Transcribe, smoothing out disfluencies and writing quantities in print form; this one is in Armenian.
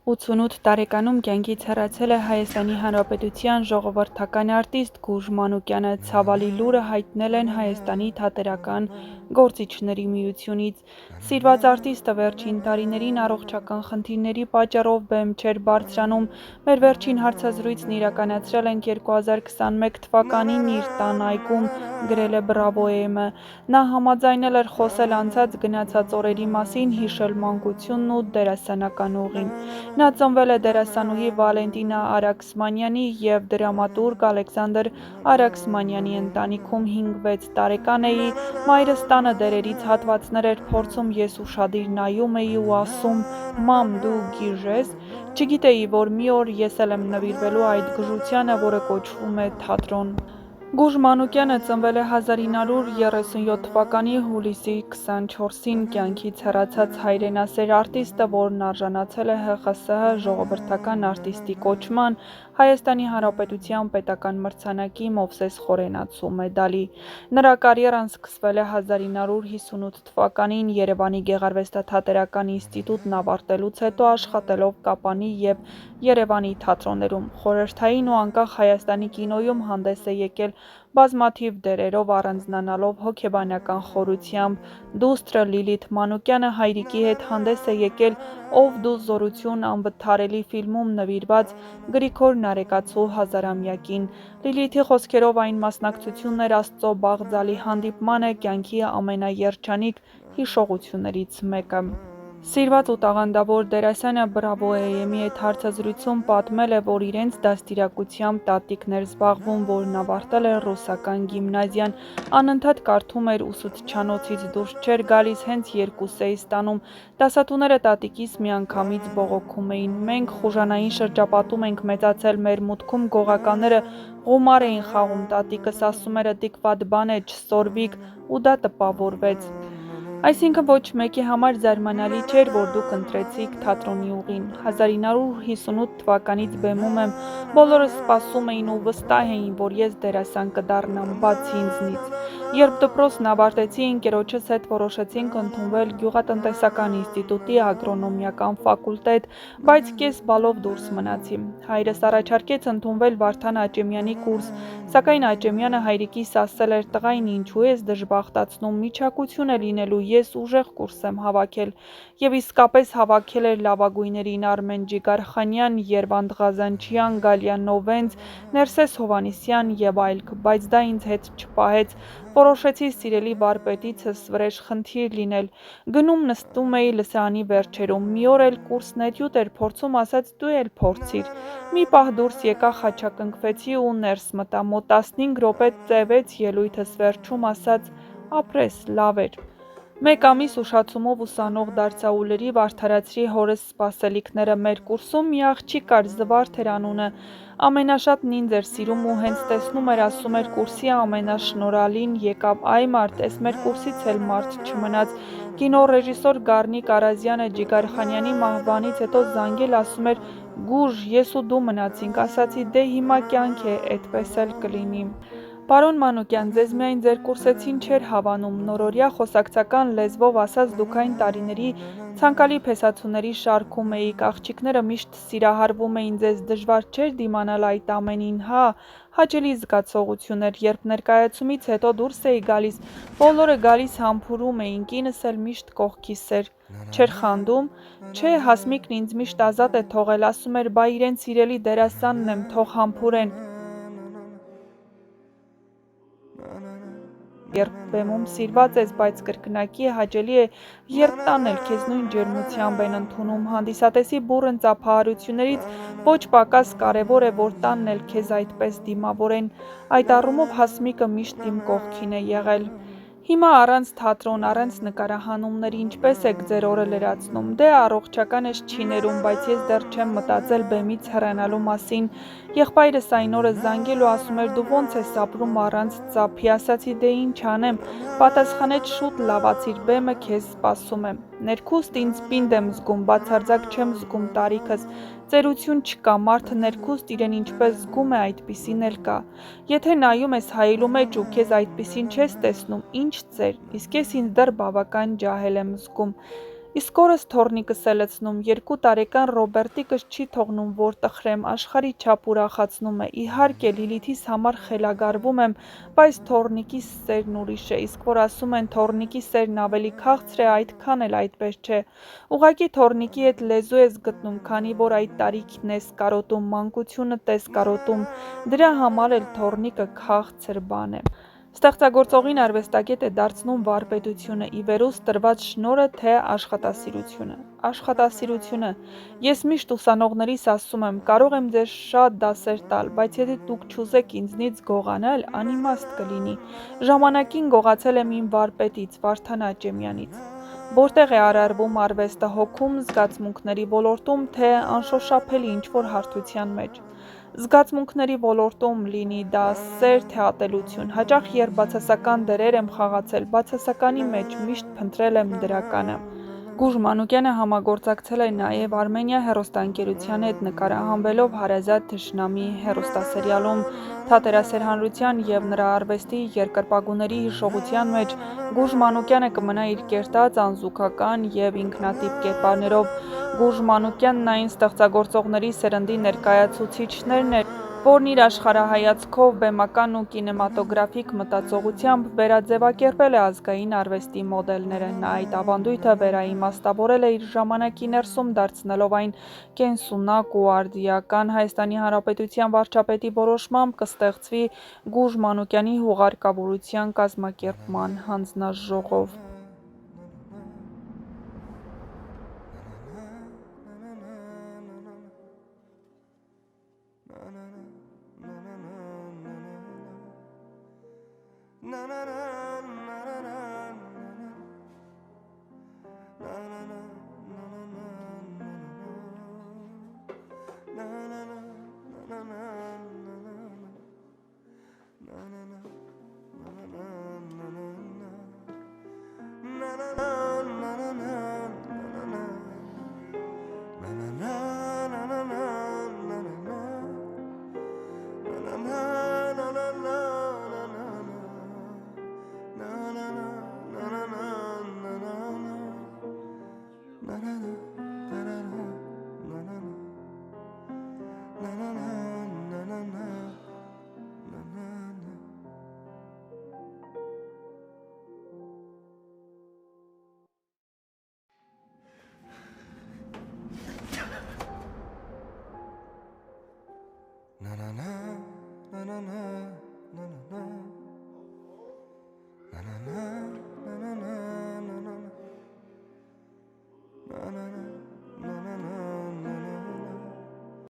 88 տարեկանում կյանքից հեռացել է Հայաստանի Հանրապետության ժողովրդական արտիստ Գուրժ Մանուկյանը, ցավալի լուրը հայտնել են Հայաստանի Թատերական գործիչների միությունից։ Սիրված արտիստը վերջին տարիներին առողջական խնդիրների պատճառով բեմ չէր բարձրանում։ Մեր վերջին հարցազրույցն իրականացրել ենք 2021 թվականին իր տան այգում, գրել է Բրավո FM-ը։ Նա համաձայնել էր խոսել անցած գնացած օրերի մասին, հիշել մանկությունն ու դերասանական ուղին։ Նա ծնվել է դերասանուհի Վալենտինա Արաքսմանյանի և դրամատուրգ Ալեքսանդր Արաքսմանյանի ընտանիքում 5-6 տարեկան էի, մայրս տանը դերերից հատվածներ էր փորձում, ես ուշադիր նայում էի ու ասում՝ «Մամ, դու գիժ ես»։ Չգիտեի, որ մի օր ես էլ եմ նվիրվելու այդ գժությանը, որը կոչվում է թատրոն։ Գուրժ Մանուկյանը ծնվել է 1937 թվականի հուլիսի 24-ին, կյանքից հեռացած հայրենասեր արտիստը, որն արժանացել է ՀԽՍՀ ժողովրդական արտիստի կոչման, Հայաստանի Հանրապետության պետական մրցանակի Մովսես Խորենացու մեդալի։ Նրա կարիերան սկսվել է 1958 թվականին Երևանի գեղարվեստաթատերական ինստիտուտն ավարտելուց հետո աշխատելով Կապանի և Երևանի թատրոններում։ Խորհրդային ու անկախ Հայաստանի կինոյում հանդես է եկել բազմաթիվ դերերով, առանձնանալով հոգեբանական խորությամբ։ Դուստրը Լիլիթ Մանուկյանը հայրիկի հետ հանդես է եկել «Ով դու զորություն» անվթարելի ֆիլմում նվիրված Գրիգոր Նարեկացու հազարամյակին։ Լիլիթի խոսքերով այն մասնակցությունն էր Աստծո բաղձալի հանդիպմանը, կյանքի ամենաերջանիկ հիշողություններից մեկը։ Սիրված ու տաղանդավոր դերասանը Բրավո AM-ի հետ հարցազրույցում պատմել է, որ իրենց դաստիարակությամբ տատիկն էր զբաղվում, որն ավարտել էր ռուսական գիմնազիան, անընդհատ կարդում էր, ուսուցչանոցից դուրս չէր գալիս, հենց երկուս էի ստանում։ Դասատուները տատիկիս միանգամից բողոքում էին։ Մենք խուժանային շրջապատում ենք մեծացել, մեր մուտքում գողականները ղումար էին խաղում, տատիկս ասում էր՝ «Դիք վատ բան է, չսորվիք», ու դա տպավորվեց։ Այսինքն ոչ մեկի համար զարմանալի չէր, որ դուք ընտրեցիք թատրոնի ուղին։ 1958 թվականից բեմում եմ, բոլորս սպասում էին ու վստահ էին, որ ես դերասան կդառնամ, բացի ինձնից։ Երբ դպրոցն ավարտեցի, ընկերոջս հետ որոշեցինք ընդունվել Գյուղատնտեսական ինստիտուտի ագրոնոմիական ֆակուլտետ, բայց կես բալով դուրս մնացի։ Հայրս առաջարկեց ընդունվել Վարդան Աճեմյանի կուրս, սակայն Աճեմյանը հայրիկիս ասել էր՝ «Տղային ինչու ես դժբախտացնում, միջակություն է լինելու, ես ուժեղ կուրս եմ հավաքել»։ Եվ իսկապես հավաքել էր լավագույններին՝ Արմեն Ջիգարխանյան, Երվանդ Ղազանչյան, Գալիա Նովենց, Ներսես Հովհաննիսյան և այլք, բայց դա ինձ հետ չպահեց։ Որոշեցի սիրելի վարպետիցս վրեժ խնդիր լինել։ Գնում նստում էի լսարանի վերջերում, մի օր էլ կուրսն էտյուդ էր փորձում, ասաց՝ «Դու էլ փորձիր»։ Մի պահ դուրս եկա, խաչակնկվեցի ու ներս մտա, մոտ 15 րոպե տևեց ելույթս, վերջում ասաց՝ «Ապրես, լավ էր»։ Մեկ ամիս ուշացումով ուսանող դարձա ու լրիվ արդարացրի հորս սպասելիքները։ Մեր կուրսում մի աղջիկ կար, Զվարթ էր անունը, ամենաշատն ինձ էր սիրում ու հենց տեսնում էր, ասում էր՝ «Կուրսի ամենաշնորհալին եկավ»։ Այ մարդ, էս մեր կուրսից էլ մարդ չմնաց։ Կինոռեժիսոր Գառնիկ Արազյանը Ջիգարխանյանի մահվանից հետո զանգել, ասում էր՝ «Գուրժ, ես ու դու մնացինք»։ Ասացի՝ «Դե հիմա կյանք է, էդպես էլ կլինի»։ Պարոն Մանուկյան, ձեզ միայն ձեր կուրսեցին չէր հավանում, նորօրյա խոսակցական լեզվով ասած դուք այն տարիների ցանկալի փեսացուների շարքում էիք, աղջիկները միշտ սիրահարվում էին ձեզ, դժվար չէր դիմանալ այդ ամենին, հա՞։ Հաճելի զգացողություն էր, երբ ներկայացումից հետո դուրս էի գալիս, բոլորը գալիս համբուրում էին, կինս էլ միշտ կողքիս էր։ Չէր խանդում։ Չէ, Հասմիկն ինձ միշտ ազատ է թողել, ասում էր՝ «Բա իրենց սիրելի դերասանն եմ, թող համբուրեն»։ Երբ բեմում սիրված ես, բայց կրկնակի է, հաճելի է, երբ տանն էլ քեզ նույն ջերմությամբ են ընդունում։ Հանդիսատեսի բուռն ծափահարություններից ոչ պակաս կարևոր է, որ տանն էլ քեզ այդպես դիմավորեն։ Այդ առումով Հասմիկը միշտ իմ կողքին է եղել։ Հիմա առանց թատրոն, առանց նկարահանումների ինչպես եք ձեր օրը լրացնում։ Դե առողջականս չի ներում, բայց ես դեռ չեմ մտածել բեմից հեռանալու մասին։ Եղբայրս այն օրը զանգել ու ասում էր՝ «Դու ո՞նց ես ապրում առանց ծափի»։ Ասացի՝ «Դե ինչ անեմ»։ Պատասխանեց՝ «Շուտ լավացիր, բեմը քեզ սպասում է»։ Ներքուստ ինձ պինդ եմ զգում, բացարձակ չեմ զգում տարիքս։ Ծերություն չկա, մարդը ներքուստ իրեն ինչպես զգում է, այդպիսին էլ կա։ Եթե նայում ես հայելու մեջ ու քեզ այդպիսին չես տեսնում, ինչ ծեր, իսկ ես ինձ դեռ բավական ջահել եմ զգում։ Իսկ օրս թորնիկս է լցնում, 2 տարեկան Ռոբերտիկս չի թողնում, որ տխրեմ, աշխարհի չափ ուրախացնում է, իհարկե Լիլիթիս համար խելագարվում եմ, բայց թոռնիկի սերն ուրիշ է, իսկ որ ասում են թոռնիկի սերն ավելի քաղցր է, այդքան էլ այդպես չէ, ուղղակի թոռնիկի հետ լեզու ես գտնում, քանի որ այդ տարիքն ես կարոտում, մանկությունդ ես կարոտում, դրա համար էլ թոռնիկը քաղցր բան է։ Ստեղծագործողին արվեստագետ է դարձնում վարպետությունը, ի վերուս տրված շնորհը, թե աշխատասիրությունը։ Աշխատասիրությունը։ Ես միշտ ուսանողներիս ասում եմ, կարող եմ ձեզ շատ դասեր տալ, բայց եթե դուք չուզեք ինձնից գողանալ, անիմաստ կլինի։ Ժամանակին գողացել եմ իմ վարպետից, Վարդան Աճեմյանից։ Որտեղ է արարվում արվեստը հոգում, զգացմունքների ոլորտում, թե անշոշափելի ինչ-որ հարթության մեջ։ Զգացմունքների ոլորտում, լինի դա սեր, թե ատելություն, հաճախ երբ բացասական դերեր եմ խաղացել, բացասականի մեջ միշտ փնտրել եմ դրականը։ Գուժ Մանուկյանը համագործակցել է նաև Արմենիա հեռուստաընկերության հետ նկարահանվելով «Հարազատ թշնամի» հեռուստասերիալում, Թատերասեր հանրության և նրա արվեստի երկրպագուների հիշողության մեջ Գուժ Մանուկյանը կմնա իր կերտած անզուգական և ինքնատիպ կերպարներով։ Գուժ Մանուկյանն այն ստեղծագործողների սերնդի ներկայացուցիչներն էր, որն իր աշխարհայացքով, բեմական ու կինեմատոգրաֆիկ մտածողությամբ վերաձևակերպել է ազգային արվեստի մոդելները։ Նա այդ ավանդույթը վերաիմաստավորել է իր ժամանակի ներսում, դարձնելով այն կենսունակ ու արդիական։ Հայաստանի Հանրապետության վարչապետի որոշմամբ կստեղծվի Գուժ Մանուկյանի հուղարկավորության կազմակերպման հանձնաժողով։